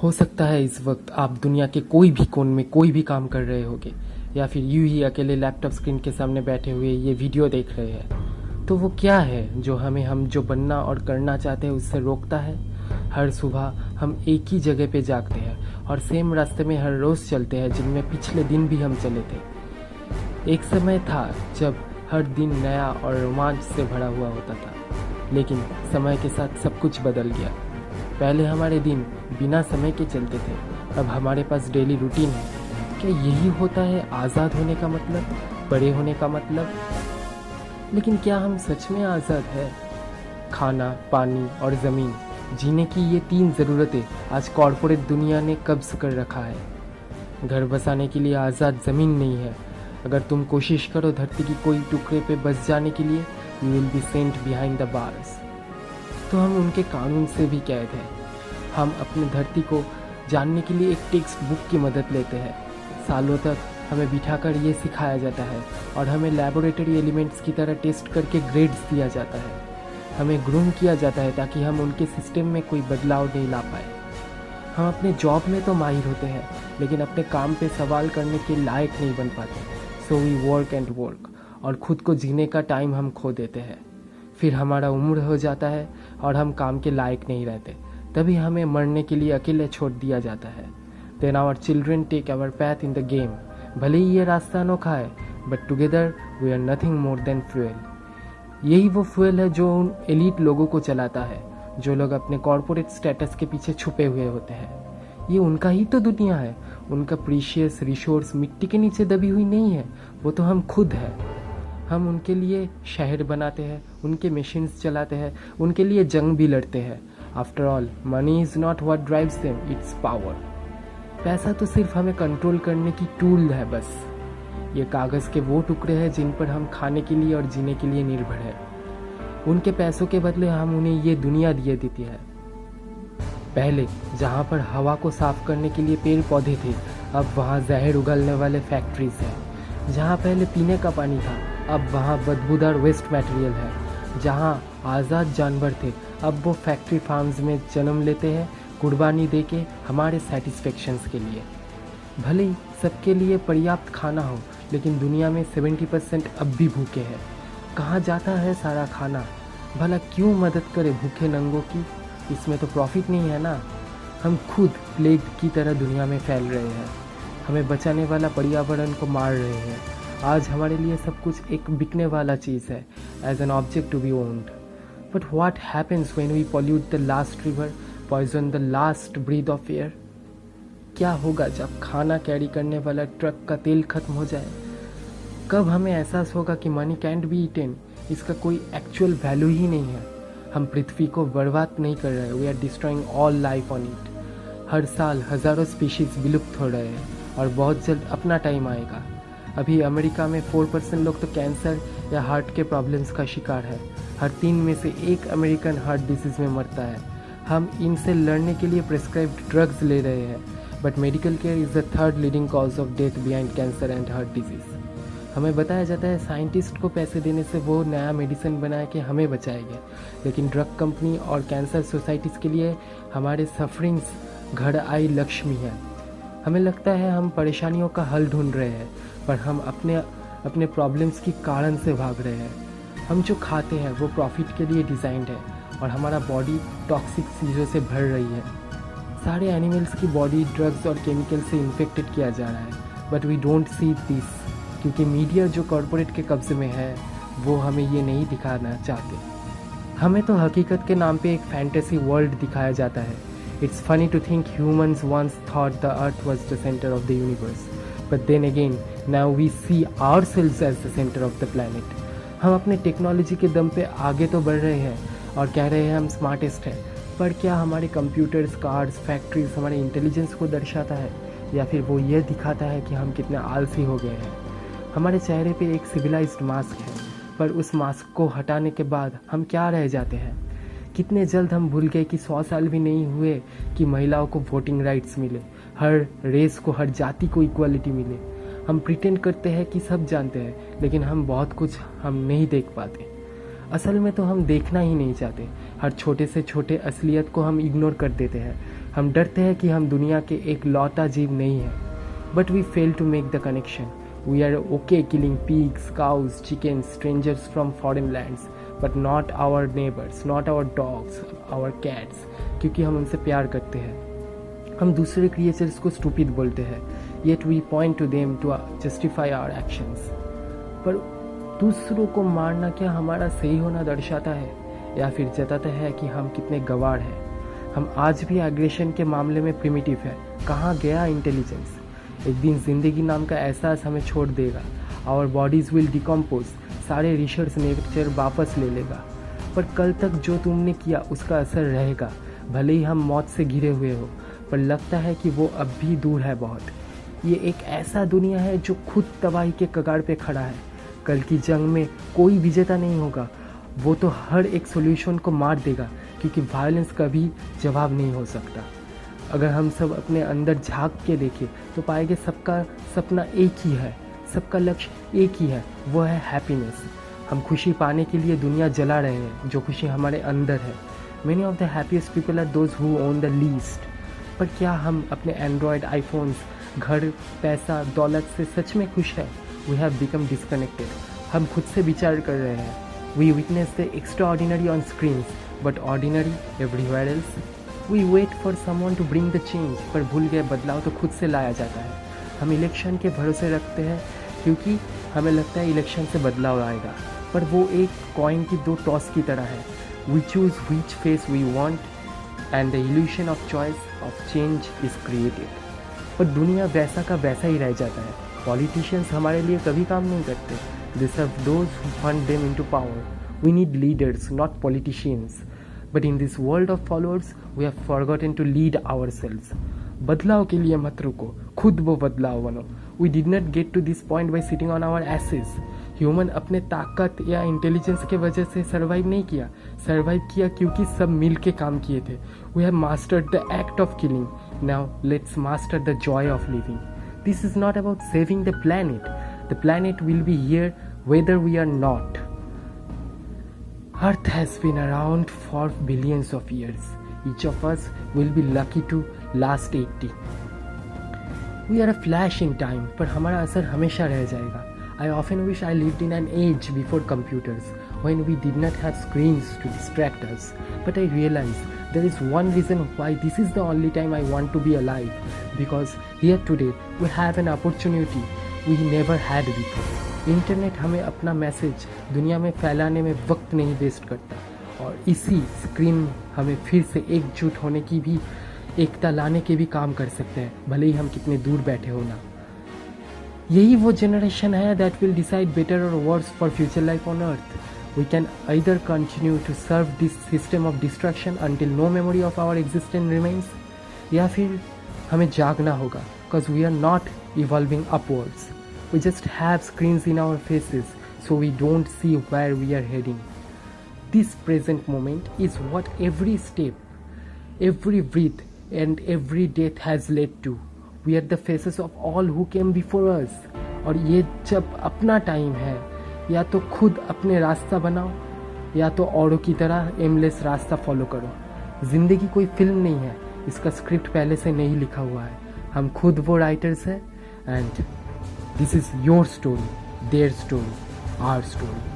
हो सकता है इस वक्त आप दुनिया के कोई भी कोन में कोई भी काम कर रहे होगे या फिर यूं ही अकेले लैपटॉप स्क्रीन के सामने बैठे हुए ये वीडियो देख रहे हैं। तो वो क्या है जो हम जो बनना और करना चाहते हैं उससे रोकता है? हर सुबह हम एक ही जगह पे जागते हैं और सेम रास्ते में हर रोज़ चलते हैं जिनमें पिछले दिन भी हम चले थे। एक समय था जब हर दिन नया और रोमांच से भरा हुआ होता था, लेकिन समय के साथ सब कुछ बदल गया। पहले हमारे दिन बिना समय के चलते थे, अब हमारे पास डेली रूटीन है। क्या यही होता है आज़ाद होने का मतलब, बड़े होने का मतलब? लेकिन क्या हम सच में आज़ाद हैं? खाना, पानी और ज़मीन, जीने की ये 3 ज़रूरतें आज कॉरपोरेट दुनिया ने कब्ज कर रखा है। घर बसाने के लिए आज़ाद ज़मीन नहीं है। अगर तुम कोशिश करो धरती की कोई टुकड़े पे बस जाने के लिए, you will be sent behind the bars. तो हम उनके कानून से भी कैद हैं। हम अपनी धरती को जानने के लिए एक टेक्स्ट बुक की मदद लेते हैं। सालों तक हमें बिठाकर ये सिखाया जाता है और हमें लैबोरेटरी एलिमेंट्स की तरह टेस्ट करके ग्रेड्स दिया जाता है। हमें ग्रूम किया जाता है ताकि हम उनके सिस्टम में कोई बदलाव नहीं ला पाए। हम अपने जॉब में तो माहिर होते हैं, लेकिन अपने काम पे सवाल करने के लायक नहीं बन पाते। So we work and work, और खुद को जीने का टाइम हम खो देते हैं। फिर हमारा उम्र हो जाता है और हम काम के लायक नहीं रहते। तभी हमें मरने के लिए अकेले छोड़ दिया जाता है। Then our children take our path in the game. भले ही ये रास्ता अनोखा है, but together we are nothing more than fuel. यही वो फ्यूल है जो उन एलीट लोगों को चलाता है, जो लोग अपने कॉरपोरेट स्टेटस के पीछे छुपे हुए होते हैं। ये उनका ही तो दुनिया है। उनका प्रीशियस रिसोर्स मिट्टी के नीचे दबी हुई नहीं है, वो तो हम खुद हैं। हम उनके लिए शहर बनाते हैं, उनके मशीन्स चलाते हैं, उनके लिए जंग भी लड़ते हैं। After all, money is not what drives them, it's power. पैसा तो सिर्फ हमें कंट्रोल करने की टूल है बस। ये कागज़ के वो टुकड़े हैं जिन पर हम खाने के लिए और जीने के लिए निर्भर हैं। उनके पैसों के बदले हम उन्हें ये दुनिया दिए देती है। पहले जहाँ पर हवा को साफ करने के लिए पेड़ पौधे थे, अब वहाँ जहर उगलने वाले फैक्ट्रीज हैं। जहाँ पहले पीने का पानी था, अब वहाँ बदबूदार वेस्ट मटेरियल है। जहाँ आज़ाद जानवर थे, अब वो फैक्ट्री फार्म्स में जन्म लेते हैं, कुर्बानी देके हमारे सेटिस्फेक्शंस के लिए। भले ही सबके लिए पर्याप्त खाना हो, लेकिन दुनिया में 70% अब भी भूखे हैं। कहाँ जाता है सारा खाना? भला क्यों मदद करे भूखे नंगों की? इसमें तो प्रॉफिट नहीं है ना। हम खुद प्लेग की तरह दुनिया में फैल रहे हैं। हमें बचाने वाला पर्यावरण को मार रहे हैं। आज हमारे लिए सब कुछ एक बिकने वाला चीज़ है, as an object to be owned. But what happens when we pollute the last river, poison the last breath of air? क्या होगा जब खाना कैरी करने वाला ट्रक का तेल खत्म हो जाए? कब हमें एहसास होगा कि मनी कैंट बी ईटन, इसका कोई एक्चुअल वैल्यू ही नहीं है। हम पृथ्वी को बर्बाद नहीं कर रहे, we are destroying all life on it. हर साल हज़ारों स्पीशीज़ विलुप्त हो रहे हैं और बहुत जल्द अपना टाइम आएगा। अभी अमेरिका में 4% लोग तो कैंसर या हार्ट के प्रॉब्लम्स का शिकार है। हर 3 में से 1 अमेरिकन हार्ट डिसीज़ में मरता है। हम इनसे लड़ने के लिए प्रिस्क्राइब्ड ड्रग्स ले रहे हैं, but medical care is the 3rd leading cause of death behind cancer and heart disease. हमें बताया जाता है साइंटिस्ट को पैसे देने से वो नया मेडिसिन बना के हमें बचाएंगे, लेकिन ड्रग कंपनी और कैंसर सोसाइटीज़ के लिए हमारे सफरिंग्स घर आई लक्ष्मी है। हमें लगता है हम परेशानियों का हल ढूंढ रहे हैं, पर हम अपने प्रॉब्लम्स की कारण से भाग रहे हैं। हम जो खाते हैं वो प्रॉफिट के लिए डिज़ाइंड है और हमारा बॉडी टॉक्सिक चीज़ों से भर रही है। सारे एनिमल्स की बॉडी ड्रग्स और केमिकल से इन्फेक्टेड किया जा रहा है, but we don't see this, क्योंकि मीडिया जो कॉरपोरेट के कब्जे में है वो हमें ये नहीं दिखाना चाहते। हमें तो हकीकत के नाम पे एक फैंटेसी वर्ल्ड दिखाया जाता है। It's funny to think humans once thought the earth was the centre of the universe, but then again now we see ourselves as the centre of the planet. हम अपने टेक्नोलॉजी के दम पे आगे तो बढ़ रहे हैं और कह रहे हैं हम स्मार्टेस्ट हैं, पर क्या हमारे कंप्यूटर्स, कार्स, फैक्ट्रीज हमारे इंटेलिजेंस को दर्शाता है, या फिर वो ये दिखाता है कि हम कितने आलसी हो गए हैं? हमारे चेहरे पे एक सिविलाइज्ड मास्क है, पर उस मास्क को हटाने के बाद हम क्या रह जाते हैं? कितने जल्द हम भूल गए कि 100 साल भी नहीं हुए कि महिलाओं को वोटिंग राइट्स मिले, हर रेस को, हर जाति को इक्वालिटी मिले। हम प्रिटेंड करते हैं कि सब जानते हैं, लेकिन हम बहुत कुछ हम नहीं देख पाते। असल में तो हम देखना ही नहीं चाहते। हर छोटे से छोटे असलियत को हम इग्नोर कर देते हैं। हम डरते हैं कि हम दुनिया के एक लौता जीव नहीं हैं, but we fail to make the connection. We are okay killing pigs, cows, chickens, strangers from foreign lands, but not our neighbors, not our dogs, our cats, क्योंकि हम उनसे प्यार करते हैं. हम दूसरे क्रिएचर्स को स्टूपिड बोलते हैं, yet we point to them to justify our actions. पर दूसरों को मारना क्या हमारा सही होना दर्शाता है, या फिर जताता है कि हम कितने गवार हैं? हम आज भी एग्रेशन के मामले में प्रिमिटिव है. कहाँ गया इंटेलिजेंस? एक दिन जिंदगी नाम का एहसास हमें छोड़ देगा. आवर बॉडीज विल डिकम्पोज, सारे रिसर्च नेचर वापस ले लेगा. पर कल तक जो तुमने किया उसका असर रहेगा. भले ही हम मौत से घिरे हुए हो, पर लगता है कि वो अब भी दूर है बहुत. ये एक ऐसा दुनिया है जो खुद तबाही के कगार पे खड़ा है. कल की जंग में कोई विजेता नहीं होगा. वो तो हर एक सॉल्यूशन को मार देगा, क्योंकि वायलेंस कभी जवाब नहीं हो सकता. अगर हम सब अपने अंदर झांक के देखें तो पाएंगे सबका सपना एक ही है, सबका लक्ष्य एक ही है, वो है हैप्पीनेस. हम खुशी पाने के लिए दुनिया जला रहे हैं, जो खुशी हमारे अंदर है. Many of the happiest people are those who own the least. पर क्या हम अपने एंड्रॉयड, आईफोन्स, घर, पैसा, दौलत से सच में खुश है? We have become disconnected. हम खुद से विचार कर रहे हैं. We witness the extraordinary on screens, but ordinary everywhere else. We wait for someone to bring the change, पर भूल गए बदलाव तो खुद से लाया जाता है. हम इलेक्शन के भरोसे रखते हैं, क्योंकि हमें लगता है इलेक्शन से बदलाव आएगा. पर वो एक कॉइन की दो टॉस की तरह है. We choose which face we want, and the illusion of choice of change is created. पर दुनिया वैसा का वैसा ही रह जाता है. पॉलिटिशियंस हमारे लिए कभी काम नहीं करते. They serve those who fund them into power. We need leaders, not politicians. But in this world of followers, we have forgotten to lead ourselves. बदलाव के लिए मत रुको, खुद वो बदलाव बनो. We did not get to this point by sitting on our asses. Human अपने ताकत या इंटेलिजेंस के वजह से सर्वाइव नहीं किया. सर्वाइव किया क्योंकि सब मिल के काम किए थे. We have mastered the act of killing. Now let's master the joy of living. This is not about saving the planet. The planet will be here whether we are not. Earth has been around for billions of years. Each of us will be lucky to last 80. We are a flash in time, पर हमारा असर हमेशा रह जाएगा. I often wish I lived in an age before computers, when we did not have screens to distract us. But I realize there is one reason why this is the only time I want to be alive. Because here today we have an opportunity we never had before. Internet हमें अपना message दुनिया में फैलाने में वक्त नहीं waste करता, और इसी स्क्रीन हमें फिर से एकजुट होने की भी, एकता लाने के भी काम कर सकते हैं, भले ही हम कितने दूर बैठे हो ना. यही वो जनरेशन है दैट विल डिसाइड बेटर और worse for future life on earth. We can either continue to serve this system of distraction until no memory of our existence remains, या फिर हमें जागना होगा, because we are not evolving upwards. We just have screens in our faces, so we don't see where we are heading. This present moment is what every step, every breath, and every death has led to. We are the faces of all who came before us. और ये जब अपना time है, या तो खुद अपने रास्ता बनाओ, या तो औरों की तरह एमलेस रास्ता फॉलो करो. जिंदगी कोई फिल्म नहीं है, इसका स्क्रिप्ट पहले से नहीं लिखा हुआ है. हम खुद वो राइटर्स हैं, and this is your story, their story, our story.